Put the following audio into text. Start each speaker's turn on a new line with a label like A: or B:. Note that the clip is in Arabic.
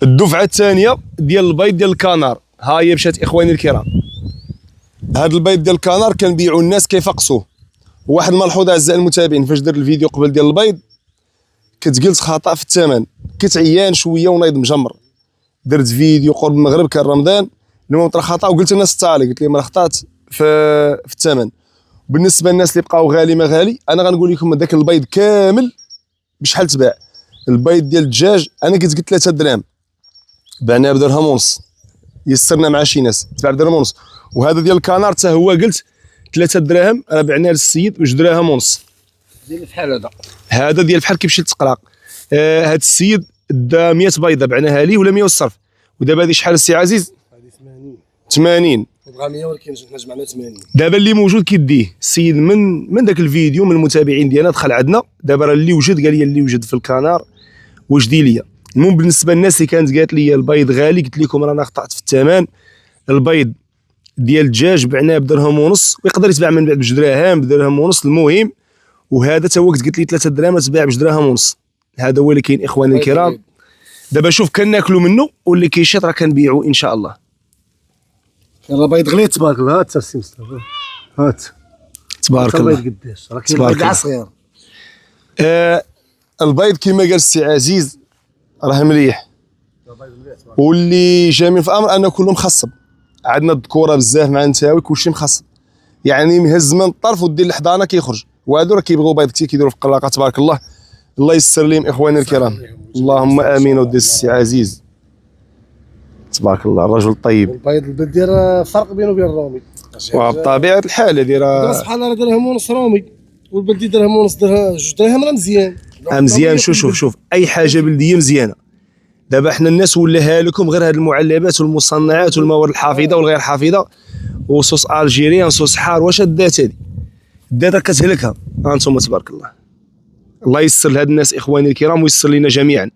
A: الدفعه الثانيه ديال البيض ديال الكنار ها هي مشات اخواني الكرام. هذا البيض ديال الكنار كنبيعوا الناس كيفقسوه. واحد الملحوظه اعزائي المتابعين، فاش درت الفيديو قبل ديال البيض كتقلت خطا في الثمن، كنت عيان شويه ونايض مجمر. درت فيديو قرب المغرب كان رمضان، المهم طرا خطا وقلت للناس التالي، قلت لهم راه خطات في الثمن. بالنسبه للناس اللي بقاو غالي ما غالي، انا غنقول لكم هذاك البيض كامل بشحال تباع. البيض ديال الدجاج انا كنت قلت 3 دراهم، بعناه بدرهم ونص، يسرنا مع شي ناس تباع بدرهم ونص. وهذا ديال الكنار حتى هو قلت 3 دراهم، راه بعناه للسيد ب2 دراهم ونص.
B: ديال الفحال
A: هذا ديال الفحال كيمشي للتقراق. هذا السيد دا 100 بيضه بعناها ليه ولا 100 والصرف. ودابا هذه شحال السي عزيز؟
B: هذه 80.
A: 80
B: بغا 100 ولكن حنا جمعنا 80.
A: دابا اللي موجود كيديه السيد من ذاك الفيديو، من المتابعين ديالنا دخل عندنا. دابا راه اللي وجد قال لي اللي وجد في الكنار واش دي ليا. المهم بالنسبه للناس اللي كانت قالت لي البيض غالي، قلت لكم رانا خطات في الثمن. البيض ديال الدجاج بعناه بدرهم ونص، ويقدر يتباع من بعد ب2 دراهم بدرهم ونص المهم. وهذا تا هو قلت لي 3 دراهم تباع ب2 دراهم ونص. هذا هو اللي كاين اخواني الكرام. دابا شوف كناكلوا منه واللي كيشيط راه كنبيعوا ان شاء الله.
B: يلا بيض غليت تبارك الله. هات السي مصطفى، هات
A: تبارك الله.
B: البيض قداش راه كاين بيض صغير.
A: البيض كما قال السي عزيز راه مليح، واللي جميل في الامر انه كله مخصب. عندنا الذكوره بزاف مع النساوي كلشي مخصب، يعني مهز من الطرف ودير الحضانه كيخرج. وهادو راه كيبغيو بيض كثير كيديروا في القلاقه تبارك الله. الله يسر لهم اخواني الكرام، اللهم امين. ودي السي عزيز تبارك الله الرجل الطيب.
B: البيض دير فرق بينه وبين الرومي،
A: وبطبيعه الحال هذه
B: دابا سبحان الله درهم ونص رومي والبلدي درهم ونص 2 دراهم راه مزيان.
A: مزيان. شوف اي حاجه بلديه مزيانه. دابا حنا الناس ولاها لكم غير هاد المعلبات والمصنعات والمواد الحافظه والغير حافظه وصوص الجيريان صوص حار. واش الدات هادي؟ الدات راه كتهلكها. ها انتم تبارك الله. الله يسر لهاد الناس اخواني الكرام ويسر لنا جميعا.